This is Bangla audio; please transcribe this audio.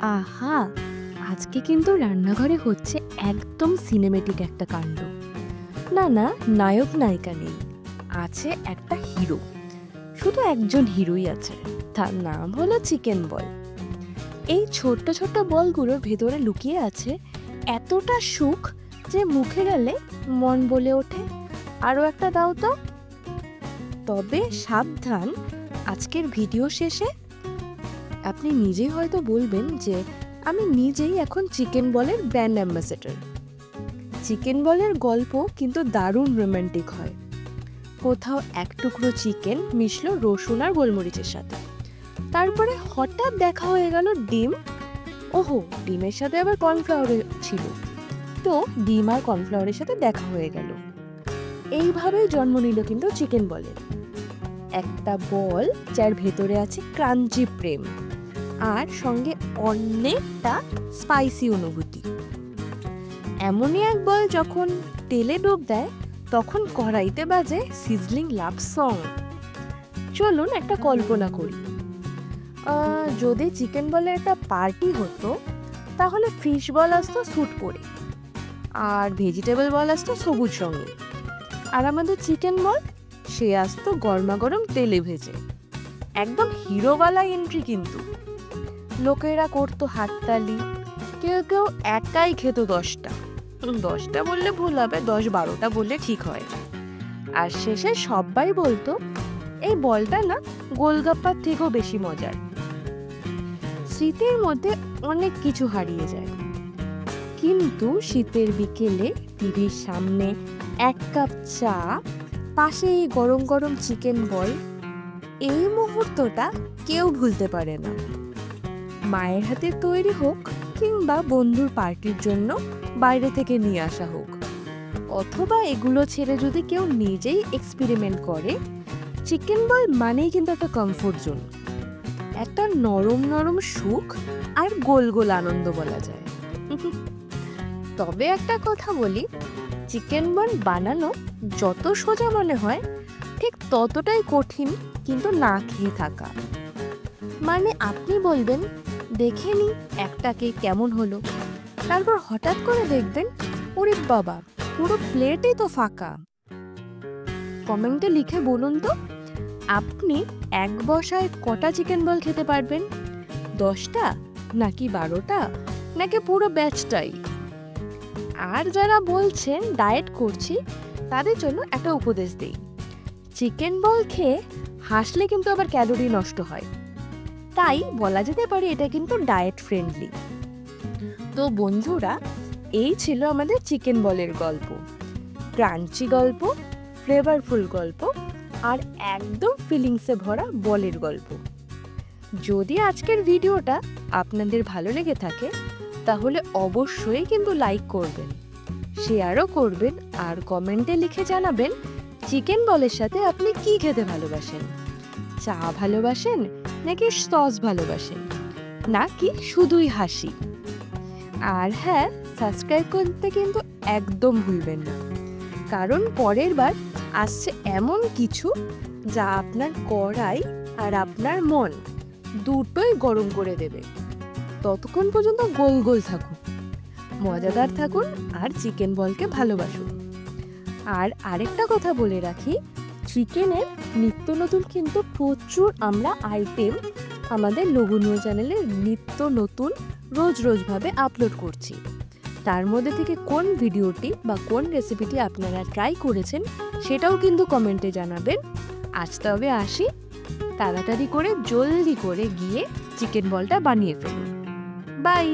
আহা! আজকে কিন্তু রান্নাঘরে হচ্ছে একদম সিনেমেটিক একটা কাণ্ড। না, না, নায়ক নায়িকা নেই। আছে একটা হিরো। শুধু একজন হিরোই আছে। তার নাম হলো চিকেন বল। এই ছোট্ট, ছোট্ট বলগুলোর ভেতরে লুকিয়ে আছে এতটা সুখ যে মুখে গেলে মন বলে ওঠে, আরও একটা দাও তো। তবে সাবধান, আজকের ভিডিও শেষে আপনি নিজেই হয়তো বলবেন যে আমি নিজেই এখন চিকেন বলের ব্র্যান্ড অ্যাম্বাসেডর। চিকেন বলের গল্প কিন্তু দারুণ রোমান্টিক হয়। কোথাও এক টুকরো চিকেন মিশলো রসুন আর গোলমরিচের সাথে, তারপরে হঠাৎ দেখা হয়ে গেল ডিম। ওহো, ডিমের সাথে আবার কর্নফ্লাওয়ার ছিল, তো ডিম আর কর্নফ্লাওয়ারের সাথে দেখা হয়ে গেল। এইভাবেই জন্ম নিল কিন্তু চিকেন বলের। একটা বল যার ভেতরে আছে ক্রাঞ্চি প্রেম আর সঙ্গে অনেকটা স্পাইসি অনুভূতি। এমনই এক বল যখন তেলে ডুব দেয় তখন কড়াইতে বাজে সিজলিং লাভ সং। চলুন একটা কল্পনা করি, যদি চিকেন বলের একটা পার্টি হতো তাহলে ফিশ বল আসতো স্যুট পরে, আর ভেজিটেবল বল আসতো সবুজ সঙ্গে, আর আমাদের চিকেন বল সে আসতো গরমা গরম তেলে ভেজে। একদম হিরোওয়ালা এন্ট্রি কিন্তু। লোকেরা করতো হাততালি, কেউ কেউ একাই খেত 10টা। 10টা বললে ভুল হবে, 10-12টা বললে ঠিক হয়। আর শেষে সবাই বলতো এই বলটা না গোলগাপ্পার থেকেও বেশি মজার। স্মৃতির মধ্যে অনেক কিছু হারিয়ে যায়, কিন্তু শীতের বিকেলে টিভির সামনে 1 কাপ চা, পাশে এই গরম গরম চিকেন বল, এই মুহূর্তটা কেউ ভুলতে পারে না। মায়ের হাতে তৈরি হোক কিংবা বন্ধুর পার্টির জন্য বাইরে থেকে নিয়ে আসা হোক, অথবা এগুলো ছেড়ে যদি কেউ নিজেই এক্সপেরিমেন্ট করে, চিকেন বল মানেই কিন্তু একটা কমফোর্ট জোন, একটা নরম নরম সুখ আর গোল গোল আনন্দ বলা যায়। তবে একটা কথা বলি, চিকেন বল বানানো যত সোজা মনে হয় ঠিক ততটাই কঠিন কিন্তু না খেয়ে থাকা। মানে আপনি বলবেন দেখে নি একটাকে কেমন হলো, তারপর হঠাৎ করে দেখবেন ওরে বাবা, পুরো প্লেটই তো ফাঁকা। কমেন্টে লিখে বলুন তো, আপনি এক বসায় কটা চিকেন বল খেতে পারবেন? 10টা নাকি 12টা নাকি পুরো ব্যাচটাই? আর যারা বলছেন ডায়েট করছি, তাদের জন্য একটা উপদেশ দেই, চিকেন বল খেয়ে হাসলে কিন্তু আবার ক্যালোরি নষ্ট হয়, তাই বলা যেতে পারে এটা কিন্তু ডায়েট ফ্রেন্ডলি। তো বন্ধুরা, এই ছিল আমাদের চিকেন বলের গল্প। ক্রাঞ্চি গল্প, ফ্লেভারফুল গল্প, আর একদম ফিলিংসে ভরা বলের গল্প। যদি আজকের ভিডিওটা আপনাদের ভালো লেগে থাকে তাহলে অবশ্যই কিন্তু লাইক করবেন, শেয়ারও করবেন, আর কমেন্টে লিখে জানাবেন চিকেন বলের সাথে আপনি কি খেতে ভালোবাসেন। চা ভালোবাসেন নাকি সস ভালোবাসেন, নাকি শুধুই হাসি? আর হ্যাঁ, সাবস্ক্রাইব করতে কিন্তু একদম ভুলবেন না, কারণ পরের বার আসছে এমন কিছু যা আপনার কড়াই আর আপনার মন দুটোই গরম করে দেবে। ততক্ষণ পর্যন্ত গোল গোল থাকুন, মজাদার থাকুন, আর চিকেন বলকে ভালোবাসুন। আর আরেকটা কথা বলে রাখি, চিকেনের নিত্য নতুন কিন্তু প্রচুর আমরা আইটেম আমাদের লোভনীয় চ্যানেলে নিত্য নতুন রোজ রোজভাবে আপলোড করছি। তার মধ্যে থেকে কোন ভিডিওটি বা কোন রেসিপিটি আপনারা ট্রাই করেছেন সেটাও কিন্তু কমেন্টে জানাবেন। আজ তবে আসি, তাড়াতাড়ি করে জলদি করে গিয়ে চিকেন বলটা বানিয়ে ফেলুন। বাই।